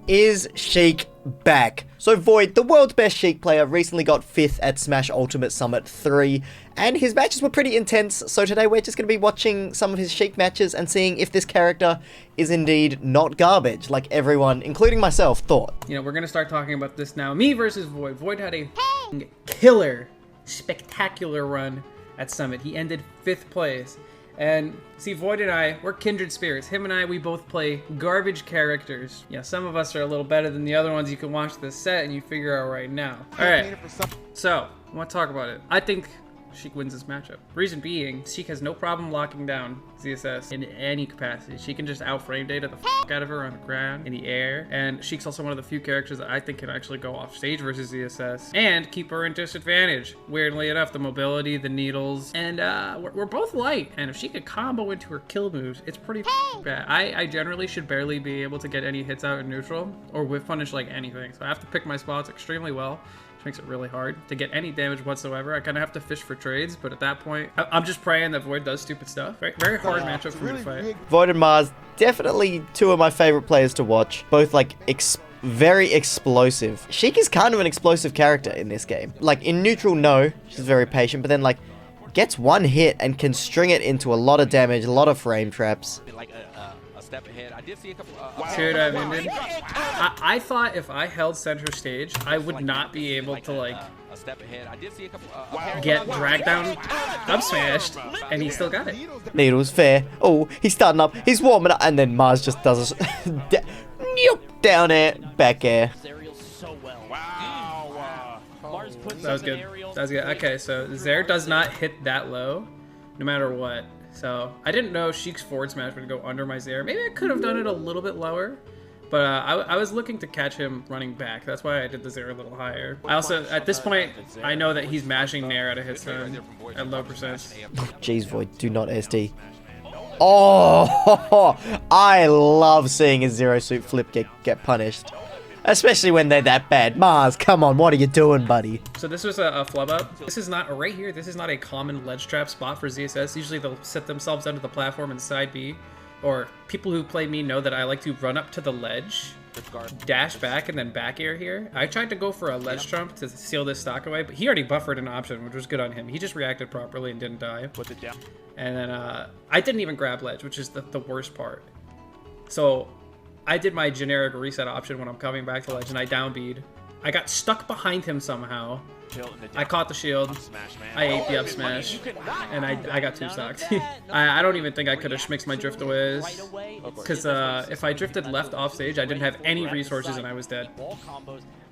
Is Sheik back? So Void, the world's best Sheik player, recently got 5th at Smash Ultimate Summit 3, and his matches were pretty intense, so today we're just going to be watching some of his Sheik matches and seeing if this character is indeed not garbage, like everyone, including myself, thought. You know, we're going to start talking about this now. Me versus Void. Void had a killer, spectacular run at Summit. He ended 5th place. And see, Void and I, we're kindred spirits. Him and I, we both play garbage characters. Yeah, some of us are a little better than the other ones. You can watch this set and you figure out right now. All right, so I want to talk about it. I think Sheik wins this matchup. Reason being, Sheik has no problem locking down ZSS in any capacity. She can just out-frame data the f*** out of her on the ground, in the air, and Sheik's also one of the few characters that I think can actually go off stage versus ZSS and keep her in disadvantage. Weirdly enough, the mobility, the needles, and we're both light, and if she could combo into her kill moves, it's pretty bad. I generally should barely be able to get any hits out in neutral or whiff punish like anything, so I have to pick my spots extremely well. Makes it really hard to get any damage whatsoever. I kind of have to fish for trades, but at that point, I'm just praying that Void does stupid stuff. Very hard matchup for me to fight. Void and Mars, definitely two of my favorite players to watch. Both like very explosive. Sheik is kind of an explosive character in this game. Like in neutral, no, she's very patient, but then like gets one hit and can string it into a lot of damage, a lot of frame traps. Step ahead. I did see a couple. See what I mean? I thought if I held center stage, I would not be able to like get dragged down, up smashed, and he still got it. Needles fair. Oh, he's starting up. He's warming up, and then Mars just does a down air, back air. That was good. That was good. Okay, so Zaire does not hit that low, no matter what. So I didn't know Sheik's forward smash would go under my Zaire. Maybe I could have done it a little bit lower, but I was looking to catch him running back. That's why I did the Zaire a little higher. I also, at this point, I know that he's mashing Nair out of hit stun at low percents. Jeez, Void, do not SD. Oh, I love seeing a Zero Suit flip get punished. Especially when they're that bad. Mars, come on, what are you doing, buddy? So this was a flub up. This is not, right here, this is not a common ledge trap spot for ZSS. Usually they'll set themselves under the platform in side B. Or people who play me know that I like to run up to the ledge, dash back, and then back air here. I tried to go for a ledge trump to seal this stock away, but he already buffered an option, which was good on him. He just reacted properly and didn't die. And then I didn't even grab ledge, which is the worst part. So I did my generic reset option when I'm coming back to ledge, and I downbeat. I got stuck behind him somehow. I caught the shield. I ate the up smash, and I got 2 stocked. I don't even think I could have schmixed my drift away, because if I drifted left off stage, I didn't have any resources and I was dead.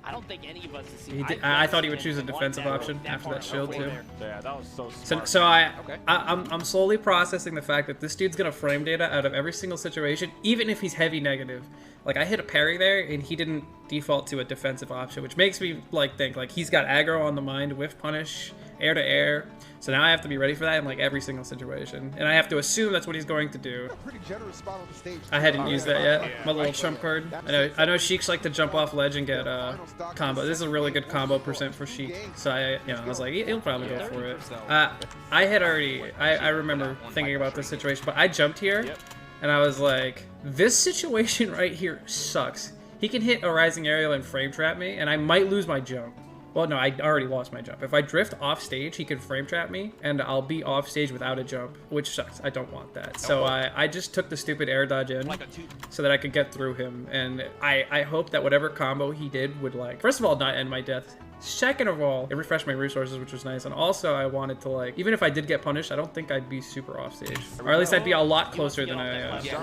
I thought he would choose a defensive option after that shield too. So I'm slowly processing the fact that this dude's gonna frame data out of every single situation, even if he's heavy negative. Like I hit a parry there and he didn't default to a defensive option, which makes me like think like he's got aggro on the mind, whiff punish, air to air. So now I have to be ready for that in like every single situation, and I have to assume that's what he's going to do. I hadn't used that yet. My little trump card. I know Sheik's like to jump off ledge and get combo. This is a really good combo percent for Sheik. So I was like, he'll probably go for it. I had already. I remember thinking about this situation, but I jumped here, and I was like, this situation right here sucks. He can hit a rising aerial and frame trap me, and I might lose my jump. Well, no, I already lost my jump. If I drift off stage, he can frame trap me, and I'll be off stage without a jump, which sucks. I don't want that. So I just took the stupid air dodge in so that I could get through him, and I hope that whatever combo he did would, like, first of all, not end my death. Second of all, it refreshed my resources, which was nice. And also, I wanted to, like, even if I did get punished, I don't think I'd be super off stage. Or at least I'd be a lot closer than I was. So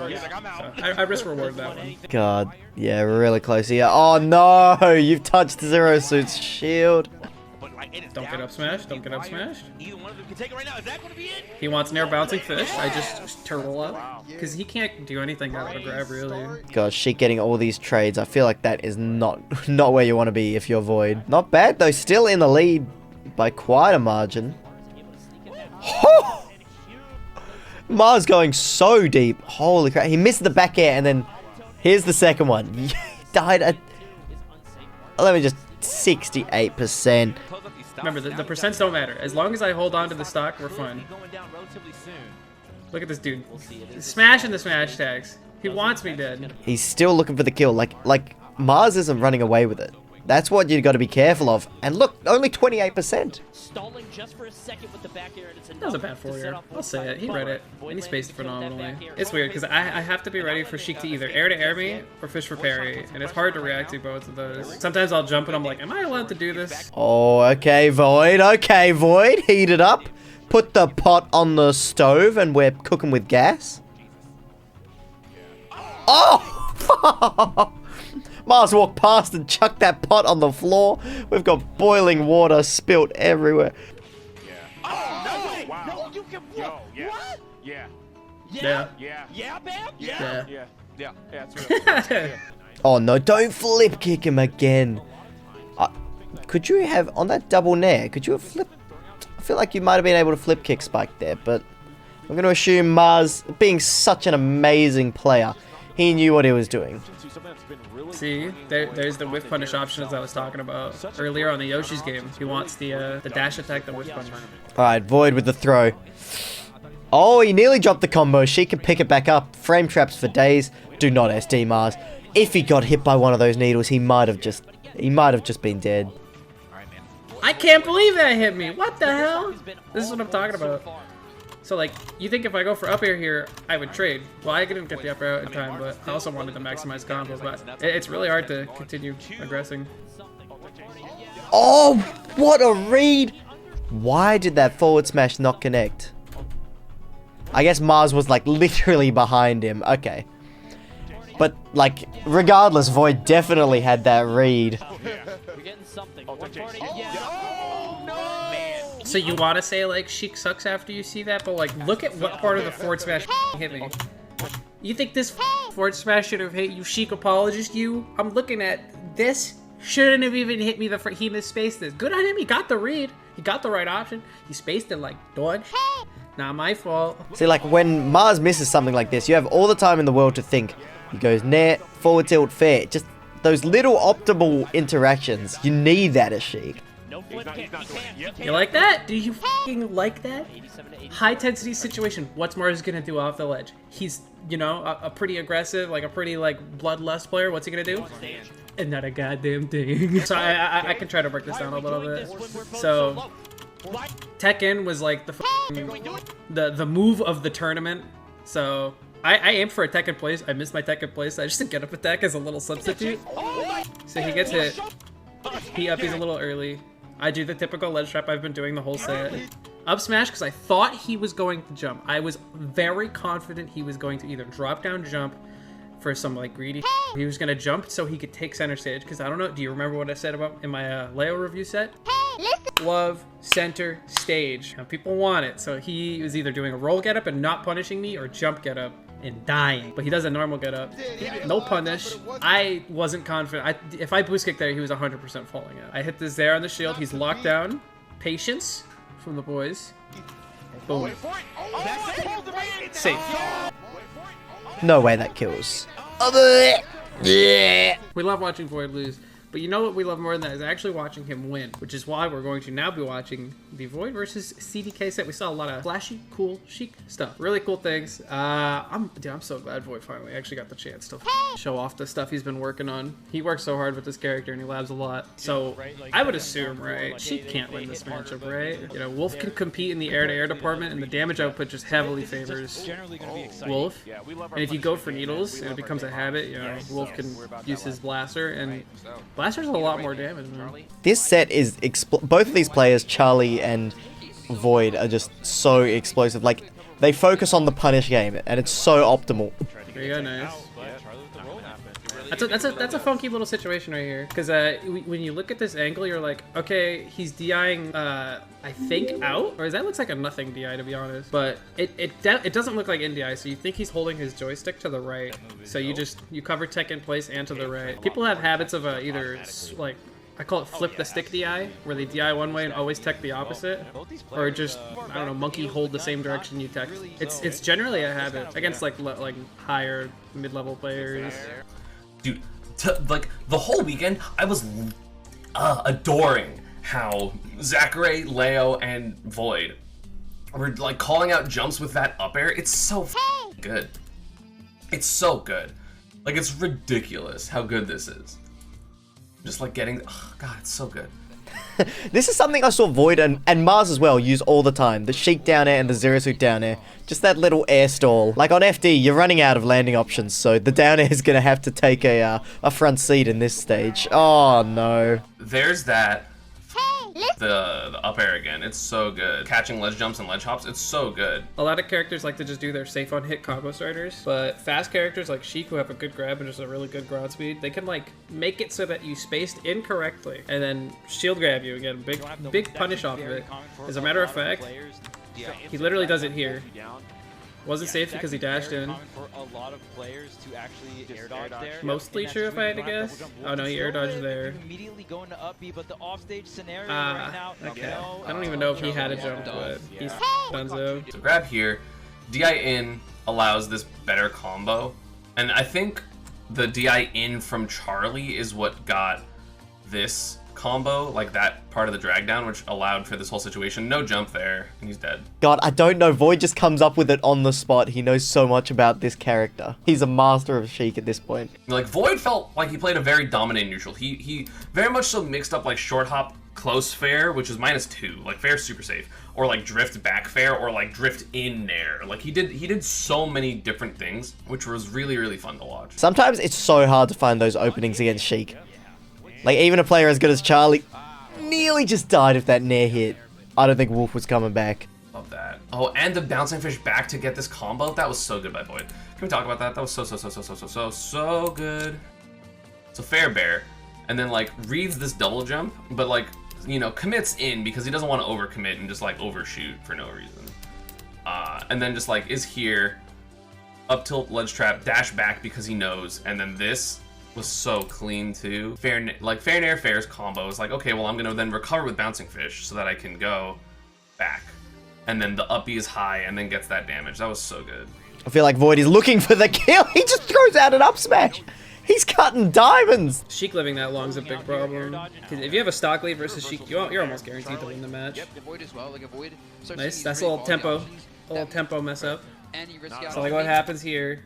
I risk reward that one. God, yeah, we're really close here. Oh no, you've touched Zero Suit's shield. Don't get up smashed. Don't get up smashed. He wants near bouncing fish. I just turtle up. Because he can't do anything out of a grab, really. God, Sheik getting all these trades. I feel like that is not where you want to be if you're Void. Not bad, though. Still in the lead by quite a margin. Mars going so deep. Holy crap. He missed the back air, and then here's the second one. He died at... Let me just... 68%. Remember, the percents don't matter. As long as I hold on to the stock, we're fine. Look at this dude. He's smashing the smash tags. He wants me dead. He's still looking for the kill. Like Mars isn't running away with it. That's what you've got to be careful of. And look, only 28%. Stalling just for a second with the back air, and it's That was a bad forward. I'll say it. He read it. And he spaced phenomenally. It's weird because I have to be ready for Sheik to either air me or fish for parry. And it's hard to react to both of those. Sometimes I'll jump and I'm like, am I allowed to do this? Oh, okay, Void. Okay, Void. Heat it up. Put the pot on the stove and we're cooking with gas. Oh! Mars walked past and chucked that pot on the floor. We've got boiling water spilt everywhere. Oh no, don't flip kick him again. Could you have, on that double nair, could you have flipped? I feel like you might have been able to flip kick Spike there, but I'm going to assume Mars, being such an amazing player, he knew what he was doing. See, there's the whiff punish options I was talking about earlier on the Yoshi's game. He wants the dash attack, the whiff punish. Alright, Void with the throw. Oh, he nearly dropped the combo. She can pick it back up. Frame traps for days. Do not SD Mars. If he got hit by one of those needles, he might have just been dead. I can't believe that hit me. What the hell? This is what I'm talking about. So, like, you think if I go for up air here, I would trade. Well, I didn't get the up air out in time, but I also wanted to maximize combos. But it's really hard to continue aggressing. Oh, what a read! Why did that forward smash not connect? I guess Mars was, like, literally behind him. Okay. But, like, regardless, Void definitely had that read. So you want to say, like, Sheik sucks after you see that, but, like, look at what part of the forward smash hit me. You think this forward smash should have hit you, Sheik? Apologies, you. I'm looking at this. Shouldn't have even hit me he misspaced this. Good on him. He got the read. He got the right option. He spaced it like dog. Not my fault. See, like, when Mars misses something like this, you have all the time in the world to think. He goes net, forward tilt, fair. Just those little optimal interactions. You need that as Sheik. You like that? Do you f***ing like that? High intensity situation. What's Mars gonna do off the ledge? He's, you know, a pretty aggressive, like a pretty, like, bloodlust player. What's he gonna do? And not a goddamn thing. So I can try to break this down a little bit. So Tekken was like the move of the tournament. So I aimed for a Tekken place. I missed my Tekken place. I just get up attack as a little substitute. So he gets hit. He's a little early. I do the typical ledge trap I've been doing the whole set. Up smash because I thought he was going to jump. I was very confident he was going to either drop down jump for some like greedy. He was gonna jump so he could take center stage because I don't know. Do you remember what I said about in my Leo review set? Love center stage. Now people want it, so he was either doing a roll get up and not punishing me or jump get up and dying. But he does a normal get up. No punish. I wasn't confident. If I boost kick there, he was 100% falling out. I hit this there on the shield. He's locked down. Patience from the boys. Boom. Safe. No way that kills. We love watching Void lose, but you know what we love more than that is actually watching him win, which is why we're going to now be watching the Void versus CDK set. We saw a lot of flashy, cool, chic stuff. Really cool things. I'm so glad Void finally actually got the chance to show off the stuff he's been working on. He works so hard with this character and he labs a lot. So I would assume, right, Sheik can't win this matchup, right? You know, Wolf can compete in the air-to-air department and the damage output just heavily favors Wolf. And if you go for needles and it becomes a habit, you know, Wolf can use his blaster, and blaster's a lot more damage, man. This set is both of these players, Charlie and Void, are just so explosive. Like, they focus on the punish game, and it's so optimal. There you go, nice. That's a funky little situation right here, because when you look at this angle, you're like, okay, he's DIing, I think out, or that looks like a nothing DI to be honest, but it doesn't look like NDI, so you think he's holding his joystick to the right, so you cover tech in place and to the right. People have habits of either like, I call it flip the stick DI, where they DI one way and always tech the opposite, or just, I don't know, monkey hold the same direction you tech. It's generally a habit against like higher mid-level players. Dude, like, the whole weekend, I was adoring how Zachary, Leo, and Void were, like, calling out jumps with that up air. It's so good. It's so good. Like, it's ridiculous how good this is. Just like getting, oh god, it's so good. This is something I saw Void and Mars as well use all the time. The Sheik down air and the Zero Suit down air. Just that little air stall. Like on FD, you're running out of landing options, so the down air is going to have to take a front seat in this stage. Oh, no. There's that. The up air again, it's so good. Catching ledge jumps and ledge hops, it's so good. A lot of characters like to just do their safe on hit combo starters, but fast characters like Sheik, who have a good grab and just a really good ground speed, they can like make it so that you spaced incorrectly and then shield grab you again. Big punish off of it. As a matter of fact, he literally does it here. Wasn't safe because he dashed in. Mostly true if I had to guess. Oh no, he air dodged there. Okay. I don't even know if he had a jump, but he's Dunzo. So grab here, DI in allows this better combo, and I think the DI in from Charlie is what got this combo, like that part of the drag down, which allowed for this whole situation. No jump there, and he's dead. God, I don't know. Void just comes up with it on the spot. He knows so much about this character. He's a master of Sheik at this point. Like, Void felt like he played a very dominant neutral. He very much so mixed up, like, short hop close fair, which is -2, like fair super safe, or like drift back fair, or like drift in nair. Like he did so many different things, which was really, really fun to watch. Sometimes it's so hard to find those openings against Sheik. Like, even a player as good as Charlie nearly just died if that nair hit. I don't think Wolf was coming back. Love that. Oh, and the bouncing fish back to get this combo. That was so good by Void. Can we talk about that? That was so good. So fair bear, and then like reads this double jump, but like, you know, commits in because he doesn't want to overcommit and just like overshoot for no reason. And then just like is here, up tilt ledge trap, dash back because he knows, and then this was so clean too. Fair nair fairs combo is like, okay, well I'm gonna then recover with bouncing fish so that I can go back, and then the up B is high and then gets that damage. That was so good. I feel like Void is looking for the kill. He just throws out an up smash. He's cutting diamonds. Sheik living that long is a big problem. Because if you have a stock lead versus Sheik, you're almost guaranteed to win the match. Nice. That's a little tempo mess up. So like what happens here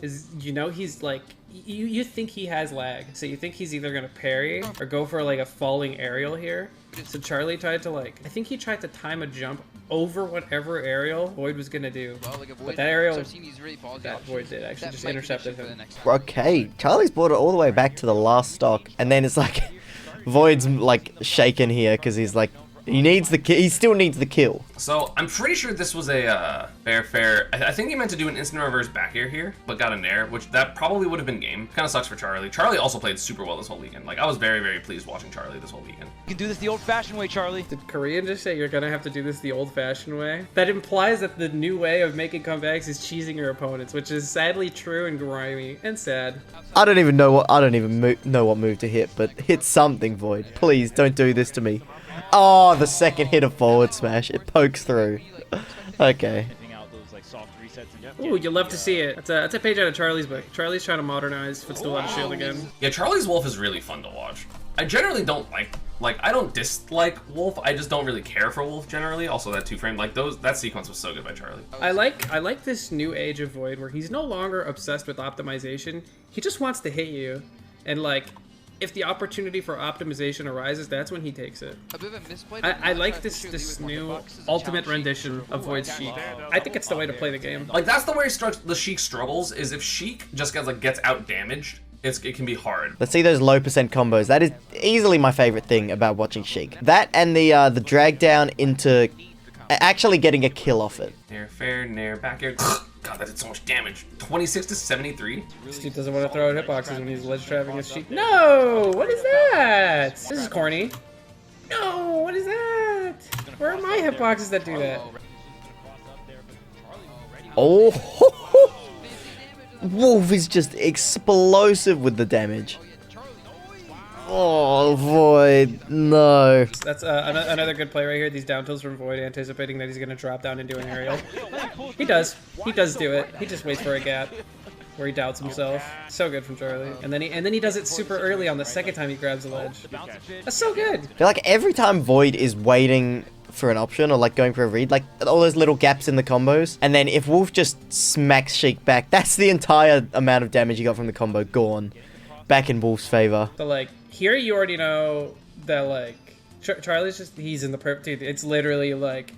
is, you know, he's like, you think he has lag, so you think he's either gonna parry or go for like a falling aerial here. So Charlie tried to like, I think he tried to time a jump over whatever aerial Void was gonna do, but that aerial that Void did actually just intercepted him. Okay, Charlie's brought it all the way back to the last stock, and then it's like Void's like shaken here because he's like, he still needs the kill. So I'm pretty sure this was a fair. I think he meant to do an instant reverse back air here, but got a nair, which that probably would have been game. Kind of sucks for Charlie. Charlie also played super well this whole weekend. Like, I was very, very pleased watching Charlie this whole weekend. You can do this the old-fashioned way, Charlie. Did Korean just say you're gonna have to do this the old-fashioned way? That implies that the new way of making comebacks is cheesing your opponents, which is sadly true and grimy and sad. I don't even know what move to hit, but hit something, Void. Please don't do this to me. Oh, the second hit of forward smash. It pokes through. Okay. Ooh, you'll love to see it. That's a page out of Charlie's book. Charlie's trying to modernize Footstool out of shield again. Yeah, Charlie's Wolf is really fun to watch. I generally don't I don't dislike Wolf. I just don't really care for Wolf generally. Also, that 2-frame, like that sequence was so good by Charlie. I like this new age of Void where he's no longer obsessed with optimization. He just wants to hit you, and like, if the opportunity for optimization arises, that's when he takes it. I like this new ultimate rendition of Void's Sheik. I think it's the way to play the game. Like, that's the way the Sheik struggles, is if Sheik just gets out damaged, it can be hard. Let's see those low percent combos. That is easily my favorite thing about watching Sheik. That and the drag down into actually getting a kill off it. Nair fair, nair back air. God, that did so much damage. 26 to 73. This dude doesn't want to throw out hitboxes when he's ledge trapping his Sheik. No! What is that? This is corny. No! What is that? Where are my hitboxes that do that? Oh! Wolf is just explosive with the damage. Oh, Void, no. That's another good play right here. These down tilts from Void, anticipating that he's going to drop down and do an aerial. He does do it. He just waits for a gap where he doubts himself. So good from Charlie. And then he does it super early on the second time he grabs the ledge. That's so good. I feel like every time Void is waiting for an option or like going for a read, like all those little gaps in the combos, and then if Wolf just smacks Sheik back, that's the entire amount of damage he got from the combo gone. back in Wolf's favor. So like here you already know that like Charlie's just he's in the perfect dude. It's literally like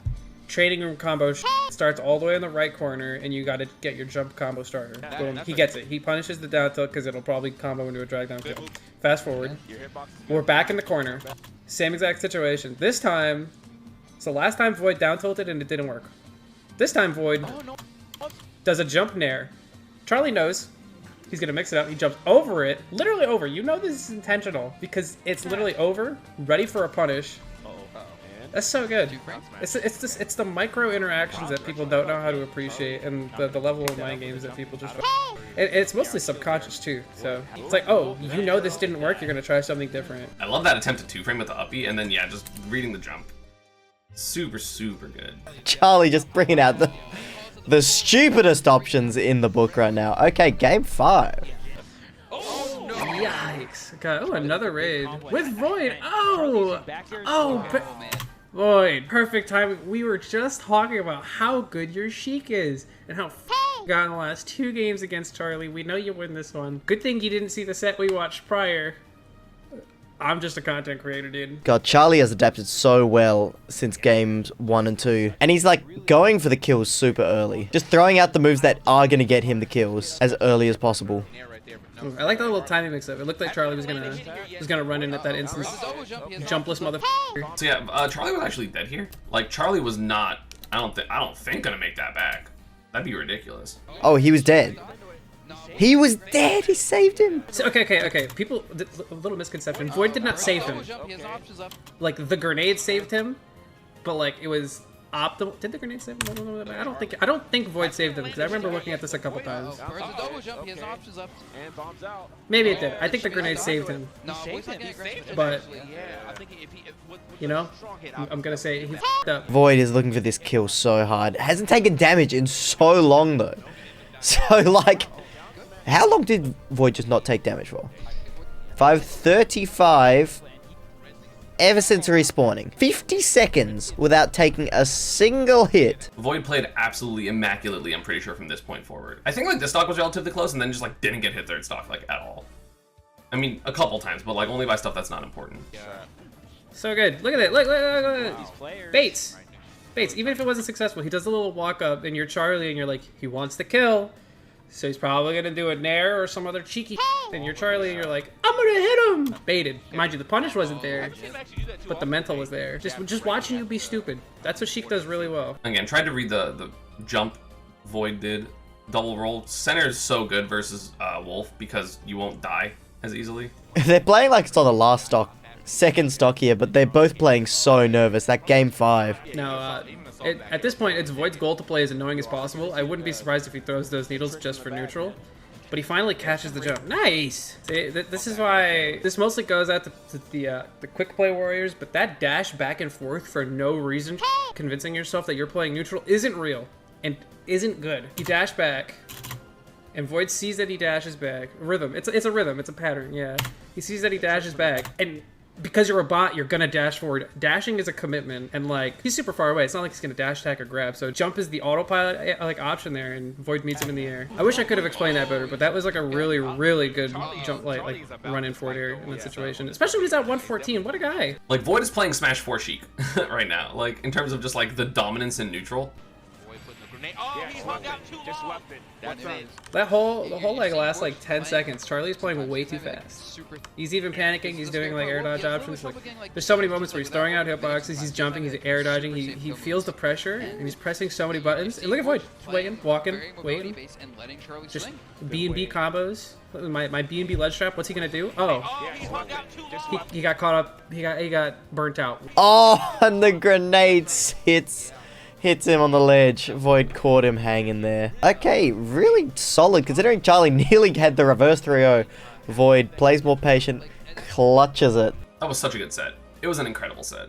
trading room combo starts all the way in the right corner, and you got to get your jump combo starter. Boom, he gets it. He punishes the down tilt because it'll probably combo into a drag down kill. Fast forward, we're back in the corner. Same exact situation. This time, so last time Void down tilted and it didn't work. This time Void does a jump nair. Charlie knows. He's gonna mix it up. He jumps over it, literally over. You know this is intentional because it's literally over, ready for a punish. That's so good. It's the micro interactions that people don't know how to appreciate, and the level of mind games that people just. It's mostly subconscious too. So it's like, oh, you know this didn't work. You're gonna try something different. I love that attempt at 2-frame with the uppy, and then yeah, just reading the jump. Super, super good. Charlie just bringing out the stupidest options in the book right now. Okay, game 5. Yikes! Okay. Oh, another raid with Void. Void, perfect timing. We were just talking about how good your Sheik is and how you got in the last 2 games against Charlie. We know you win this one. Good thing you didn't see the set we watched prior. I'm just a content creator, dude. God, Charlie has adapted so well since games 1 and 2. And he's like going for the kills super early. Just throwing out the moves that are going to get him the kills as early as possible. I like that little timing mix up. It looked like Charlie was gonna run in at that instance. Jumpless motherfucker. So yeah, Charlie was actually dead here. Like Charlie was not. I don't think gonna make that back. That'd be ridiculous. Oh, he was dead. He was dead. He saved him. So, okay. People, a little misconception. Void did not save him. Like the grenade saved him, but like it was optimal. Did the grenade save him? I don't think Void saved him because I remember looking at this a couple times. Maybe it did. I think the grenade saved him. But you know, I'm gonna say he f***ed up. Void is looking for this kill so hard. Hasn't taken damage in so long though. So like, how long did Void just not take damage for? 5:35. Ever since respawning. 50 seconds without taking a single hit. Void played absolutely immaculately, I'm pretty sure, from this point forward. I think like this stock was relatively close and then just like didn't get hit third stock like at all. I mean, a couple times, but like only by stuff that's not important. So good. Look at it. Look. Bates. Even if it wasn't successful, he does a little walk up and you're Charlie and you're like, he wants to kill. So he's probably gonna do a nair or some other cheeky and you're Charlie and you're like, I'm gonna hit him! Baited. Mind you, the punish wasn't there, but the mental was there. Just watching you be stupid. That's what Sheik does really well. Again, tried to read the jump Void did. Double roll. Center is so good versus Wolf because you won't die as easily. They're playing like it's on the last stock, second stock here, but they're both playing so nervous. That game 5. Now, at this point, it's Void's goal to play as annoying as possible. I wouldn't be surprised if he throws those needles just for neutral. But he finally catches the jump. Nice! See, this is why... This mostly goes out to the quick play warriors, but that dash back and forth for no reason, convincing yourself that you're playing neutral, isn't real. And isn't good. You dash back, and Void sees that he dashes back. Rhythm. It's a rhythm. It's a pattern, yeah. He sees that he dashes back, and... Because you're a bot, you're gonna dash forward. Dashing is a commitment, and like he's super far away. It's not like he's gonna dash, attack, or grab. So jump is the autopilot like option there, and Void meets him in the air. I wish I could have explained that better, but that was like a really, really good jump, like run in forward air in that situation. Especially when he's at 114. What a guy! Like Void is playing Smash 4 Sheik right now. Like in terms of just like the dominance in neutral. The whole like last like 10 seconds, Charlie's playing way too fast. He's even panicking. He's doing like air dodge options. Like there's so many moments where he's throwing out hitboxes, he's jumping, he's air dodging. He feels the pressure and he's pressing so many buttons. And look at Void, just waiting, walking, waiting. Just B&B combos. My B&B ledge trap. What's he gonna do? Oh, he got caught up. He got burnt out. Oh, and the grenade hits him on the ledge. Void caught him hanging there. Okay, really solid considering Charlie nearly had the reverse 3-0. Void plays more patient, clutches it. That was such a good set. It was an incredible set.